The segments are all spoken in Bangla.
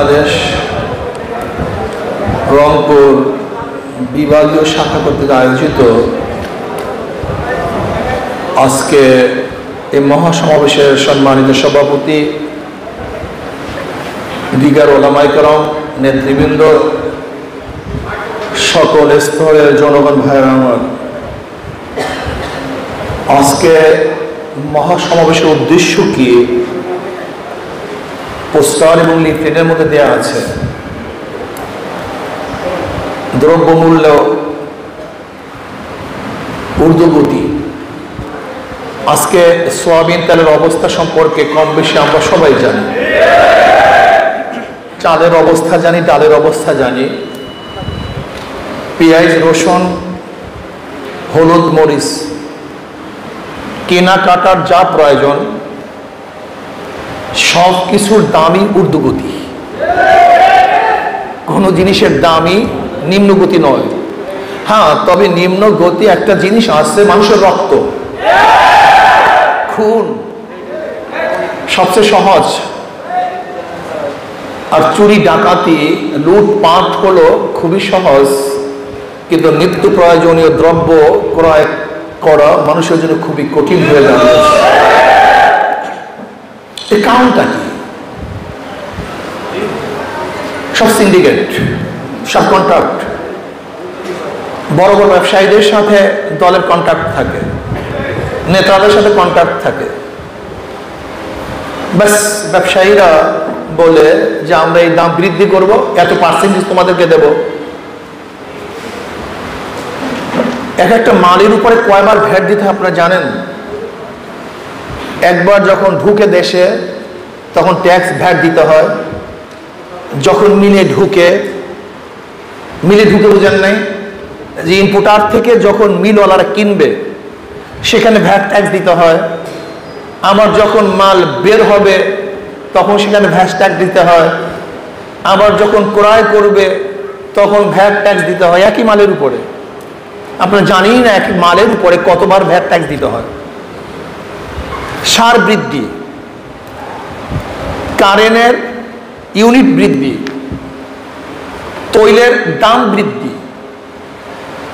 বাংলাদেশ রংপুর বিভাগীয় শাখা কর্তৃক আয়োজিত আজকে এই মহাসমাবেশের সম্মানিত সভাপতি, দিগার ওলামায়ে কেরাম, নেতৃবৃন্দ, সকল স্তরের জনগণ ভাইয়েরা আমার, আজকে মহাসমাবেশের উদ্দেশ্য কি পোস্টার এবং লিফলেটের মধ্যে দেওয়া আছে। দ্রব্যমূল্য ঊর্ধ্বগতি। আজকে সয়াবিন তেলের অবস্থা সম্পর্কে কম বেশি আমরা সবাই জানি। চালের অবস্থা জানি, ডালের অবস্থা জানি, পেঁয়াজ, রসুন, হলুদ, মরিচ কেনাকাটার যা প্রয়োজন সব কিছুর দামই ঊর্ধ্বগতি। কোনো জিনিসের দামই নিম্নগতি নয়। হ্যাঁ, তবে নিম্ন গতি একটা জিনিস আছে, মানুষের রক্ত, খুন সবচেয়ে সহজ। আর চুরি, ডাকাতি, লুটপাট হলো খুবই সহজ, কিন্তু নিত্য প্রয়োজনীয় দ্রব্য ক্রয় করা মানুষের জন্য খুবই কঠিন হয়ে যাবে। এই কারণটা কি? সব সিন্ডিকেট, সব কন্ট্রাক্ট, বড় বড় ব্যবসায়ীদের সাথে দলের কন্ট্রাক্ট থাকে, নেতাদের সাথে কন্ট্রাক্ট থাকে। ব্যাস, ব্যবসায়ীরা বলে যে আমরা এই দাম বৃদ্ধি করব, এত পার্সেন্টেজ তোমাদেরকে দেব। এক একটা মালের উপরে কয়বার ভ্যাট দিতে আপনারা জানেন? একবার যখন ঢুকে দেশে তখন ট্যাক্স ভ্যাট দিতে হয়, যখন মিলে ঢুকে বুঝেন নাই যে ইম্পোর্টার থেকে যখন মিলওয়ালারা কিনবে সেখানে ভ্যাট ট্যাক্স দিতে হয়। আবার যখন মাল বের হবে তখন সেখানে ভ্যাট ট্যাক্স দিতে হয়। আবার যখন ক্রয় করবে তখন ভ্যাট ট্যাক্স দিতে হয় একই মালের উপরে। আপনারা জানেন না একই মালের উপরে কতবার ভ্যাট ট্যাক্স দিতে হয়। সার বৃদ্ধি, কারেন্টের ইউনিট বৃদ্ধি, তৈলের দাম বৃদ্ধি,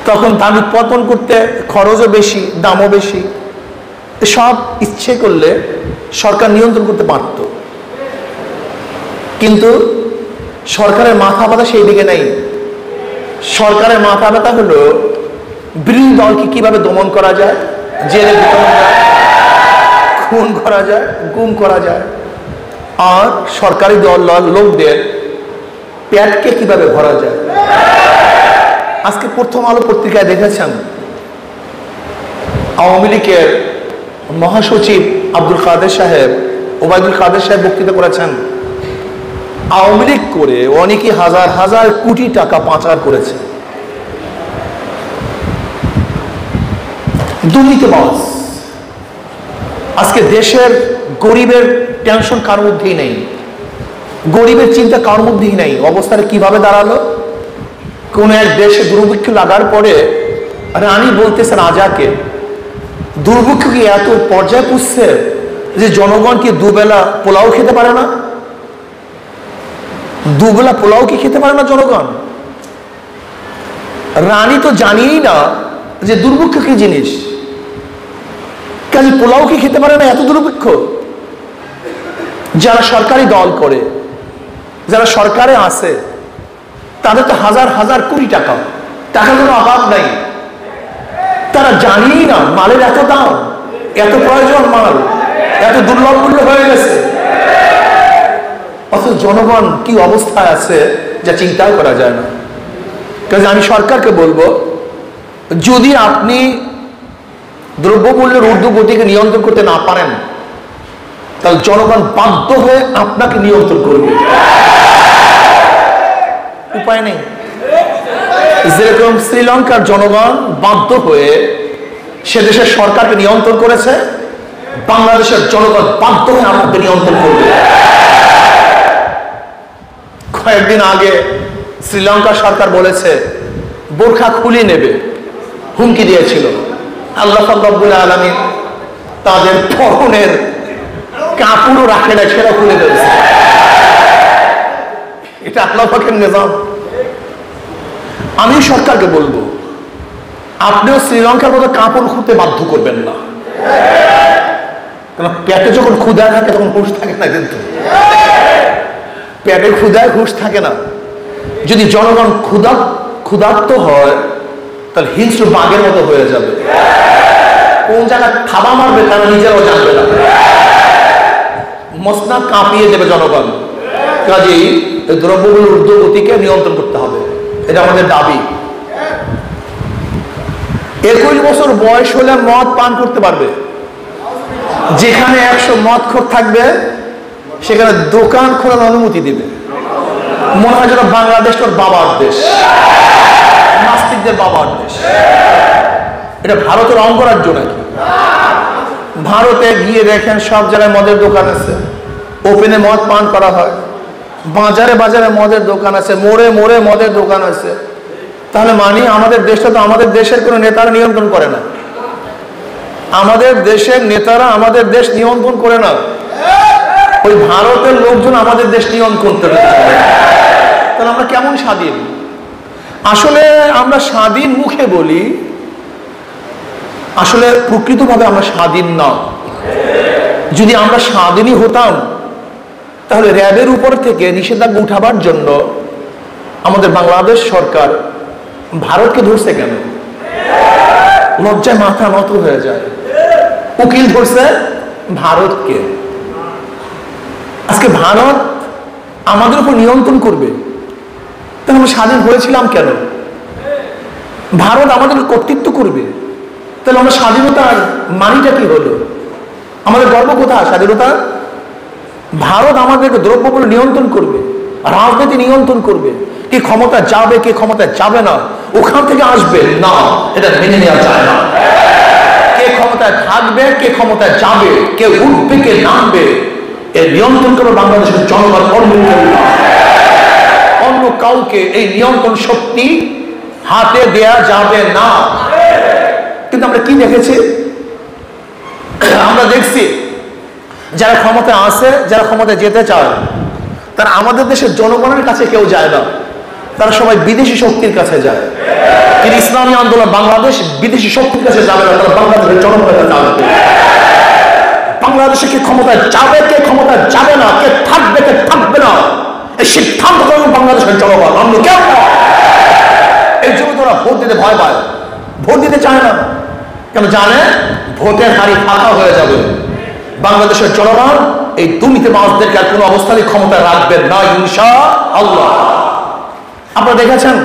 তখন দাম উৎপাদন করতে খরচও বেশি, দামও বেশি। সব ইচ্ছে করলে সরকার নিয়ন্ত্রণ করতে পারত, কিন্তু সরকারের মাথা ব্যথা সেই দিকে নেই। সরকারের মাথা ব্যথা হলো বিরোধী দলকে কিভাবে দমন করা যায়, জেলে ঢুকানো যায়, খুন করা যায়, গুম করা যায়, আর সরকারি দল লোকদের পেটকে কিভাবে ভরা যায়। আজকে প্রথম আলো পত্রিকায় দেখেছেন আওয়ামী লীগের মহাসচিব আব্দুল কাদের সাহেব, ওবায়দুল কাদের সাহেব বক্তৃতা করেছেন। আওয়ামী লীগ করে অনেকে হাজার হাজার কোটি টাকা পাচার করেছে। দুর্নীতিবাজ। আজকে দেশের গরিবের টেনশন কার মধ্যেই নেই, গরিবের চিন্তা কার মধ্যেই নেই। অবস্থাটা কিভাবে দাঁড়ালো? কোন এক দেশে দুর্ভিক্ষ লাগার পরে রানী বলতেছে রাজাকে, দুর্ভিক্ষ কি এত পর্যায়ে পুষছে যে জনগণ কি দুবেলা পোলাও খেতে পারে না? দুবেলা পোলাও কি খেতে পারে না জনগণ? রানী তো জানিই না যে দুর্ভিক্ষ কি জিনিস, কাজে পোলাও কি খেতে পারে না? এত দুর্ভিক্ষ। যারা সরকারি দল করে, যারা সরকারে আছে, তাদের তো হাজার হাজার কোটি টাকা, টাকার কোনো অভাব নাই। তারা জানিই না মালের এত দাম, এত প্রয়োজন মাল, এত দুর্লভ মূল্য হয়ে গেছে। অথচ জনগণ কি অবস্থায় আছে যা চিন্তাও করা যায় না। কাজে আমি সরকারকে বলবো, যদি আপনি দ্রব্যমূল্যের ঊর্ধ্বগতিকে নিয়ন্ত্রণ করতে না পারেন, তাহলে জনগণ বাধ্য হয়ে আপনাকে নিয়ন্ত্রণ করবে। উপায় নেই। যেরকম শ্রীলঙ্কার জনগণ বাধ্য হয়ে সে দেশের সরকারকে নিয়ন্ত্রণ করেছে, বাংলাদেশের জনগণ বাধ্য হয়ে আপনাকে নিয়ন্ত্রণ করবে। কয়েকদিন আগে শ্রীলঙ্কার সরকার বলেছে বোরখা খুলে নেবে, হুমকি দিয়েছিল। আল্লাহ রাব্বুল আলামিন তাদের পরনের কাপড়ও রাখে না, সেটা খুলে দিয়েছে। এটা আল্লাহ পাকের নিজাম। আমি সরকারকে বলবো, আপনিও শ্রীলঙ্কার মতো কাপড় খুঁড়তে বাধ্য করবেন না, কারণ পেটে যখন ক্ষুধা থাকে তখন হুঁশ থাকে না, কিন্তু পেটে ক্ষুধায় হুঁশ থাকে না। যদি জনগণ ক্ষুধার্ত হয় তাহলে হিংস্র বাঘের মতো হয়ে যাবে, কোন জায়গায় থাবা মারবে তারা নিজেরাও জানবে না, মসনদ কাঁপিয়ে দেবে জনগণ। কাজেই দ্রব্যগুলোর ঊর্ধ্বগতিকে নিয়ন্ত্রণ করতে হবে, এটা আমাদের দাবি। 21 বছর বয়স হলে মদ পান করতে পারবে। যেখানে 100 মদখোর থাকবে সেখানে দোকান খোলার অনুমতি দিবে। মনে হয় যেন বাংলাদেশ তোর বাবার দেশ, নাস্তিকদের বাবার দেশ। এটা ভারতের অঙ্গরাজ্য নাকি? ভারতে গিয়ে দেখেন সব জায়গায় মদের দোকান আছে, ওপেনে মদ পান করা হয়, বাজারে বাজারে মদের দোকান আছে, মোড়ে মোড়ে মদের দোকান আছে। তাহলে মানি আমাদের দেশটা তো আমাদের দেশের কোনো নেতারা নিয়ন্ত্রণ করে না, আমাদের দেশের নেতারা আমাদের দেশ নিয়ন্ত্রণ করে না, ওই ভারতের লোকজন আমাদের দেশ নিয়ন্ত্রণ করে। তাহলে আমরা কেমন স্বাধীন? আসলে আমরা স্বাধীন মুখে বলি, আসলে প্রকৃতভাবে আমরা স্বাধীন না। যদি আমরা স্বাধীনই হতাম তাহলে র্যাবের উপর থেকে নিষেধাজ্ঞা উঠাবার জন্য আমাদের বাংলাদেশ সরকার ভারতকে ধরছে কেন? লজ্জায় মাথা নত হয়ে যায়। উকিল ধরছে ভারতকে, আজকে ভারত আমাদের উপর নিয়ন্ত্রণ করবে, তাহলে আমরা স্বাধীন হয়েছিলাম কেন? ভারত আমাদের কর্তৃত্ব করবে, তাহলে আমরা স্বাধীনতার মানিটা কি হলো? আমাদের গর্ব কোথায় স্বাধীনতা? ভারত আমাদেরকে দ্রব্যগুলো নিয়ন্ত্রণ করবে, রাজনীতি নিয়ন্ত্রণ করবে, কে ক্ষমতা যাবে কে ক্ষমতা যাবে না ওখান থেকে আসবে না, এটা মেনে নেওয়া যায় না। কে ক্ষমতায় থাকবে কে ক্ষমতায় যাবে, কে উঠবে কে নামবে, এর নিয়ন্ত্রণ করবে বাংলাদেশের জনগণ, অন্য কাউকে এই নিয়ন্ত্রণ শক্তি হাতে দেয়া যাবে না। কিন্তু আমরা কি দেখেছি? আমরা দেখছি যারা ক্ষমতায় আছে, যারা ক্ষমতায় যেতে চায়, তারা আমাদের দেশের জনগণের কাছে কেউ যায় না, তারা সবাই বিদেশি শক্তির কাছে যায়। কিন্তু ইসলামী আন্দোলন বাংলাদেশ বিদেশি শক্তির কাছে যাবে না, তারা বাংলাদেশের জনগণের কাছে যাবে। বাংলাদেশে কে ক্ষমতায় যাবে কে ক্ষমতায় যাবে না, কে থাকবে কে থাকবে না, এই সিদ্ধান্ত করবে বাংলাদেশের জনগণ, অন্য কেউ না। এই জন্য তোরা ভোট দিতে ভয় পায়, ভোট দিতে চায় না, কেন জানে ভোটের হারি ফাঁকা হয়ে যাবে। বাংলাদেশের জনগণ এই দুর্নীতিবাজদেরকে আর কোনো অবস্থায় ক্ষমতায় রাখবেন না ইনশাআল্লাহ। আপনারা দেখেছেন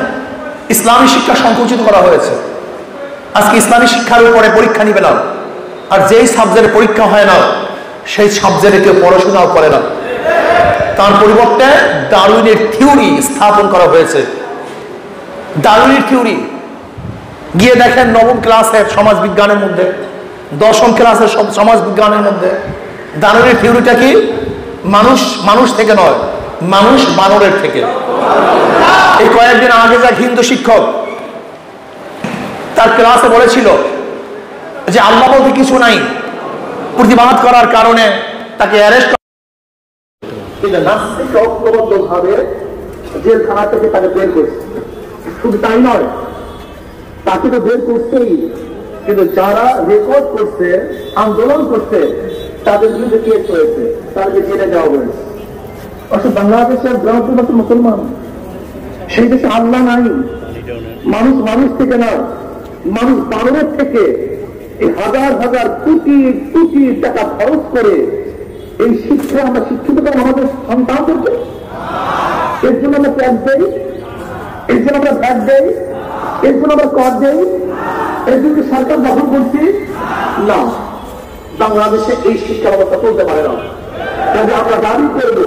ইসলামী শিক্ষা সংকুচিত করা হয়েছে। আজকে ইসলামী শিক্ষার উপরে পরীক্ষা নিবে না, আর যেই সাবজেক্টে পরীক্ষা হয় না সেই সাবজেক্টে কেউ পড়াশোনাও করে না। তার পরিবর্তে ডারউইনের থিওরি স্থাপন করা হয়েছে। ডারউইনের থিওরি গিয়ে দেখেন নবম ক্লাসের সমাজ বিজ্ঞানের মধ্যে, দশম ক্লাসের সমাজ বিজ্ঞানের মধ্যে ডারউইনের থিওরিটা কি? মানুষ থেকে নয়, মানুষ বানরের থেকে। এই কয়েকদিন আগে যা হিন্দু শিক্ষক তার ক্লাসে বলেছিল যে আল্লাহ বলতে কিছু নাই, প্রতিবাদ করার কারণে তাকে অ্যারেস্ট ভাবে জেলখানা থেকে তাকে বের করছে। শুধু তাই নয়, তাকে তো বের করছেই, কিন্তু যারা রেকর্ড করছে, আন্দোলন করছে, তাদের বিরুদ্ধে কেস হয়েছে, তাদেরকে জেলে দেওয়া হয়েছে। অর্থাৎ বাংলাদেশের ব্রাহ্মণ মুসলমান, সেই দেশে আল্লাহ নাই, মানুষ থেকে না, মানুষ বানরের থেকে এই হাজার হাজার কোটি কোটি টাকা খরচ করে এই শিক্ষা আমরা শিক্ষিত করি আমাদের সন্তানদেরকে। এর জন্য আমরা ট্যাক্স দেই, এর জন্য আমরা ভ্যাট দেই, এর জন্য আমরা কর দেই, এর জন্য সরকার দখল করছি না। বাংলাদেশে এই শিক্ষা ব্যবস্থা চলতে পারে না। তবে আমরা দাবি করব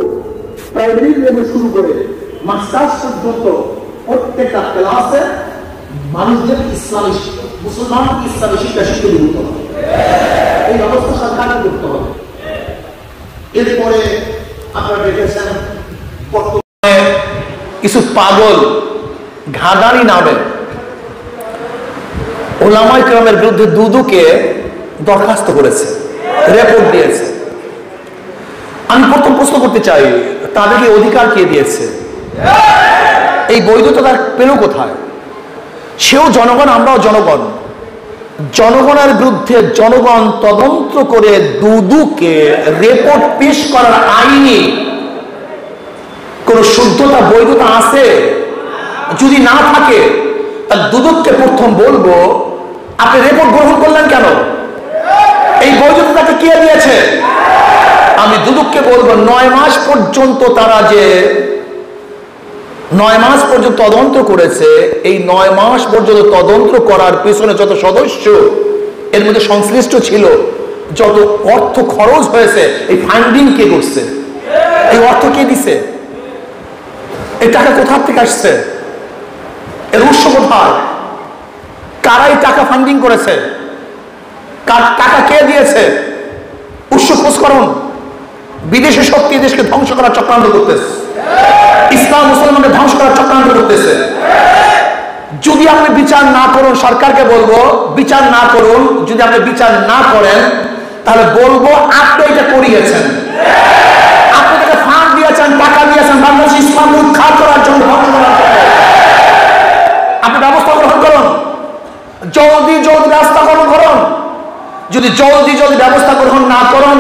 প্রাইমারি লেভেল শুরু করে মাস্টার্স পর্যন্ত প্রত্যেকটা ক্লাসে মানুষদের ইসলামী মুসলমান ইসলামী শিক্ষা শিক্ষা দিতে হবে। এই ব্যবস্থা সরকারকে করতে হবে। এরপরে আপনারা দেখেছেন বর্তমানে কিছু পাগল ঘাদানি নামে ওলামায়ে কেরামের বিরুদ্ধে দুদুকে দরখাস্ত করেছে, রিপোর্ট দিয়েছে। আমি প্রথম প্রশ্ন করতে চাই, তাদেরকে অধিকার কে দিয়েছে? এই বৈধতা তার পেল কোথায়? সেও জনগণ, আমরাও জনগণ। জনগণের বিরুদ্ধে জনগণ তদন্ত করে দুদুকে রিপোর্ট পেশ করার আইনি কোন শুদ্ধতা বৈধতা আছে? যদি না থাকে তাহলে দুদককে প্রথম বলবো, আপনি রিপোর্ট গ্রহণ করলেন কেন? এই বৈধতা তাকে কে দিয়েছে? আমি দুদককে বলবো 9 মাস পর্যন্ত তারা যে 9 মাস পর্যন্ত তদন্ত করেছে, এই 9 মাস পর্যন্ত তদন্ত করার পেছনে যত সদস্য এর মধ্যে সংশ্লিষ্ট ছিল, যত অর্থ খরচ হয়েছে, এই ফান্ডিং কে করছে? এই অর্থ কে দিছে? এই টাকা কোথা থেকে আসছে? এর উৎস কোথায়? কারা এই টাকা ফান্ডিং করেছে? টাকা কে দিয়েছে? উৎস খোঁজ করুন। বিদেশি শক্তি দেশকে ধ্বংস করার চক্রান্ত করতেছে, ইসলাম মুসলমানকে ধ্বংস করার চক্রান্ত করতেছে। যদি আপনি বিচার না করুন, সরকারকে বলবো বিচার না করুন। যদি আপনি বিচার না করেন তাহলে বলবো আপনি এটা করিয়েছেন, আপনি তাকে ফান্ড দিয়েছেন, টাকা দিয়েছেন বাংলাদেশ ইসলাম উৎখাত করার জন্য, ধ্বংস করার জন্য। আপনি ব্যবস্থা গ্রহণ করুন, জলদি জলদি ব্যবস্থা গ্রহণ করুন। যদি জলদি জলদি ব্যবস্থা গ্রহণ না করুন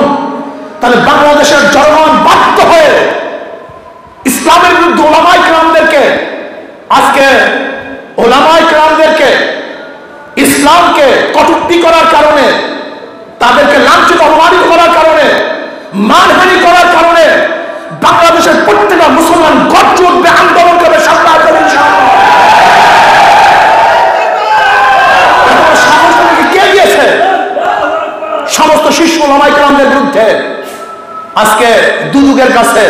তাহলে বাংলাদেশের জনগণ বাধ্য হয়ে ইসলামের বিরুদ্ধে ওলামায়ে কেরামদেরকে, আজকে ওলামায়ে কেরামদেরকে ইসলামকে কটূক্তি করার কারণে, তাদেরকে লাঞ্ছিত অপমানিত করার কারণে, মানহানি করার কারণে বাংলাদেশের প্রত্যেকটা মুসলমান গর্জে উঠবে, আন্দোলন করবে, সরকার করবে। সাহস কে দিয়েছে সমস্ত শীর্ষ ওলামায়ে কেরামদের বিরুদ্ধে? আজকে দুদকের কাছে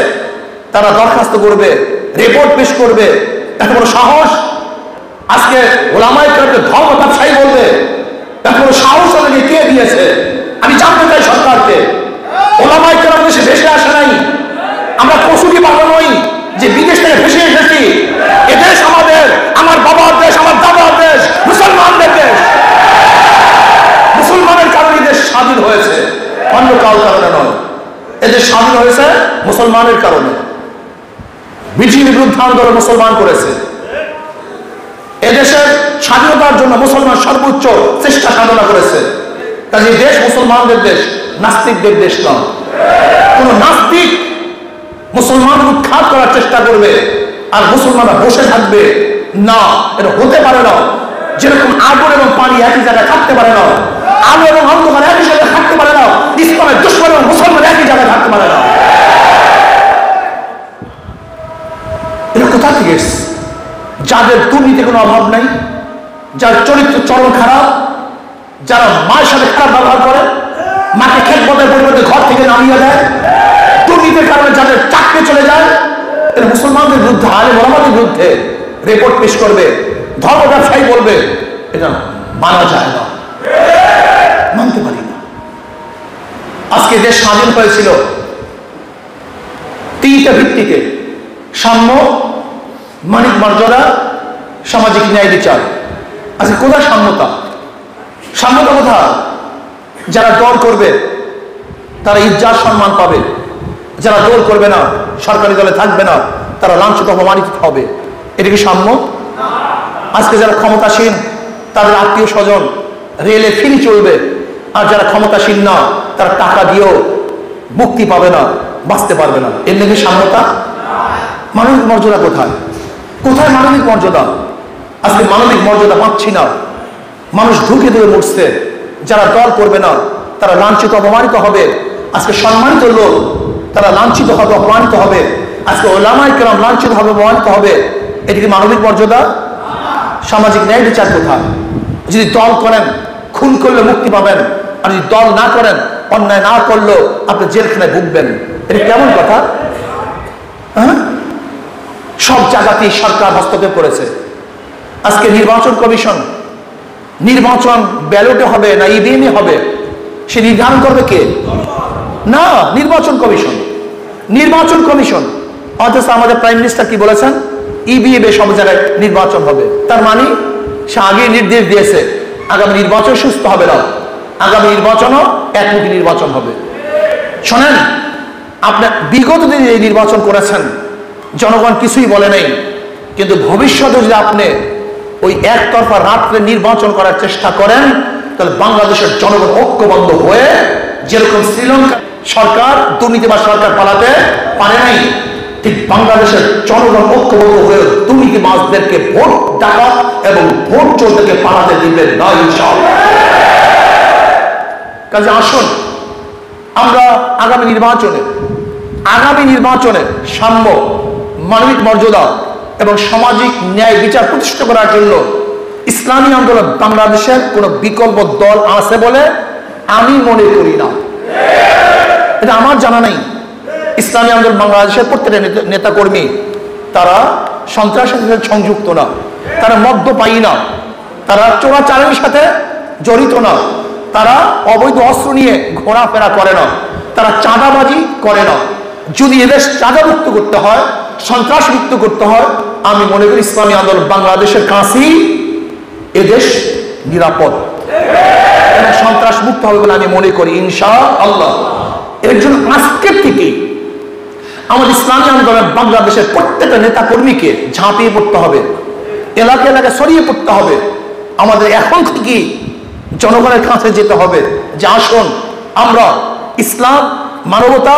তারা দরখাস্ত করবে, রিপোর্ট পেশ করবে, এত বড় সাহস? আজকে ওলামায়ে কেরামকে ধর্ম ব্যবসায়ী বলবে, এত বড় সাহস তাদেরকে কে দিয়েছে? আমি জানতে চাই সরকারকে। ওলামায়ে কেরাম দেশে ভেসে আসে নাই, আমরা কসুরি পাগল নই যে বিদেশ থেকে ভেসে এসেছি। এদেশ আমাদের, আমার বাবার দেশ, আমার দাদার দেশ, মুসলমানদের দেশ। মুসলমানের কারণে দেশ স্বাধীন হয়েছে, অন্য কারোর কারণে নয়। এদেশ স্বাধীন হয়েছে মুসলমানের কারণে। ব্রিটিশের বিরুদ্ধে আন্দোলন মুসলমান করেছে। এদেশের স্বাধীনতার জন্য মুসলমান সর্বোচ্চ চেষ্টা সাধনা করেছে। কাজে দেশ মুসলমানদের দেশ, নাস্তিকদের দেশ নয়। কোন নাস্তিক মুসলমান উৎখাত করার চেষ্টা করবে আর মুসলমানরা বসে থাকবে না, এটা হতে পারে না। যেরকম আগুন এবং পানি একই জায়গায় থাকতে পারে না, আলো এবং অন্ধকার একই জায়গায় থাকতে পারে না, ইসলামের দুশমন এবং মুসলমান একই জায়গায় থাকতে পারে না। এটা কোথা থেকে এসছে? যাদের দুর্নীতি কোনো অভাব নাই, যার চরিত্র চরম খারাপ, যারা মায়ের সাথে খারাপ ব্যবহার করে, মাকে খেতমতের পরিবর্তে ঘর থেকে নামিয়ে দেয়, দুর্নীতির কারণে যাদের চাকরি চলে যায়, এরা মুসলমানদের বিরুদ্ধে, আলেম ওলামাদের বিরুদ্ধে রিপোর্ট পেশ করবে, ধর্ম ব্যবসায়ী বলবে। এটা মানা যায় না, মানতে পারি না। আজকে দেশ স্বাধীন হয়েছিল 3টা ভিত্তিতে: সাম্য, মানবিক মর্যাদা, সামাজিক ন্যায় বিচার। আজকে কোথায় সাম্যতা? সাম্যতা কোথায়? যারা দল করবে তারা ইজ্জত সম্মান পাবে, যারা দল করবে না, সরকারি দলে থাকবে না, তারা লাঞ্ছিত অপমানিত হবে। এটা কি সাম্য? আজকে যারা ক্ষমতাসীন তাদের আত্মীয় স্বজন রেলে ফ্রি চলবে, আর যারা ক্ষমতাসীন না তারা টাকা দিয়েও মুক্তি পাবে না, বাঁচতে পারবে না। এর নাকি সাম্যতা? মানবিক মর্যাদা কোথায়? কোথায় মানবিক মর্যাদা? আজকে মানবিক মর্যাদা পাচ্ছি না, মানুষ ঢুকে ধরে মরছে। যারা দল করবে না তারা লাঞ্ছিত অপমানিত হবে। আজকে সম্মানিত লোক তারা লাঞ্ছিত হবে, অপমানিত হবে। আজকে ওলামায়ে কেরাম লাঞ্ছিত হবে, অপমানিত হবে। এটি কি মানবিক মর্যাদা? সামাজিক ন্যায় বিচার কোথায়? যদি দল করেন খুন করলে মুক্তি পাবেন, আর যদি দল না করেন, অন্যায় না করলেও আপনি জেলখানায় ভুগবেন। এটা কেমন কথা? হ্যাঁ, সব জায়গাতেই সরকার হস্তক্ষেপ করেছে। আজকে নির্বাচন কমিশন, নির্বাচন ব্যালটে হবে না ইভিএমে হবে সে নির্ধারণ করবে কে? না, নির্বাচন কমিশন। নির্বাচন কমিশন। অথচ আমাদের প্রাইম মিনিস্টার কি বলেছেন? ইভিএমে সব জায়গায় নির্বাচন হবে। তার মানে সে আগে নির্দেশ দিয়েছে আগামী নির্বাচন সুস্থ হবে না, আগামী নির্বাচনও একমুখী নির্বাচন হবে। শোনেন, আপনার বিগত দিনে এই নির্বাচন করেছেন, জনগণ কিছুই বলে নাই, কিন্তু ভবিষ্যতে যদি আপনি ওই একতরফা রাত্রে নির্বাচন করার চেষ্টা করেন, তাহলে বাংলাদেশের জনগণ ঐক্যবদ্ধ হয়ে, যেরকম শ্রীলঙ্কা সরকার দুর্নীতিবাজ সরকার পালাতে পারে নাই, ঠিক বাংলাদেশের জনগণ ঐক্যবদ্ধ হয়ে দুর্নীতিবাজদেরকে ভোট ডাকাত এবং ভোট চোরদেরকে পালাতে দিবেন না ইনশাআল্লাহ। কাজে আসুন আমরা আগামী নির্বাচনে সাম্য, মানবিক মর্যাদা এবং সামাজিক ন্যায় বিচার প্রতিষ্ঠা করার জন্য ইসলামী আন্দোলন বাংলাদেশের কোনো বিকল্প দল আছে বলে আমি মনে করি না। এটা আমার জানা নেই। ইসলামী আন্দোলন বাংলাদেশের প্রত্যেকটা নেতাকর্মী তারা সন্ত্রাসের সাথে সংযুক্ত না, তারা মদ্যপায়ী না, তারা চোরাচালানির সাথে জড়িত না, তারা অবৈধ অস্ত্র নিয়ে ঘোরাফেরা করে না, তারা চাঁদাবাজি করে না। যদি এদেশ চাঁদামুক্ত করতে হয়, সন্ত্রাস মুক্ত করতে হয়, আমি মনে করি ইসলামী আন্দোলন বাংলাদেশের কাছেই এদেশ নিরাপদ এবং সন্ত্রাস মুক্ত হবে বলে আমি মনে করি ইনশাআল্লাহ। এর জন্য আজকের থেকে আমাদের ইসলামী আন্দোলন বাংলাদেশের প্রত্যেকটা নেতা কর্মীকে ঝাঁপিয়ে পড়তে হবে, এলাকা এলাকায় ছড়িয়ে পড়তে হবে। আমাদের এখন থেকে জনগণের কাছে যেতে হবে যে আসুন আমরা ইসলাম, মানবতা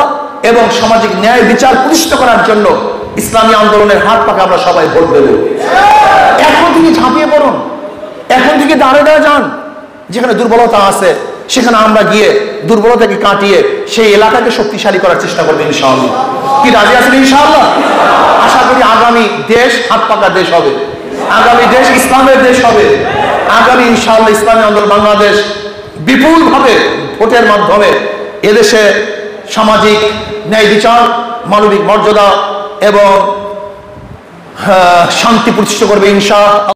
এবং সামাজিক ন্যায় বিচার প্রতিষ্ঠা করার জন্য ইসলামী আন্দোলনের হাত পাকে আমরা সবাই ভোট দেব। এখন থেকে ঝাঁপিয়ে পড়ুন, এখন থেকে দাঁড়ে দাঁড়ে যান। যেখানে দুর্বলতা আছে সেখানে আমরা গিয়ে দুর্বলতাকে কাটিয়ে সেই এলাকাকে শক্তিশালী করার চেষ্টা করবো ইনশাআল্লাহ। কি রাজি আছেন ইনশাআল্লাহ? আশা করি আগামী দেশ হাত পাকা দেশ হবে, আগামী দেশ ইসলামের দেশ হবে। আগামী ইনশাআল্লাহ ইসলামী আন্দোলন বাংলাদেশ বিপুলভাবে ভোটের মাধ্যমে এদেশে সামাজিক ন্যায় বিচার, মানবিক মর্যাদা এবং শান্তি প্রতিষ্ঠা করবে ইনশাআল্লাহ।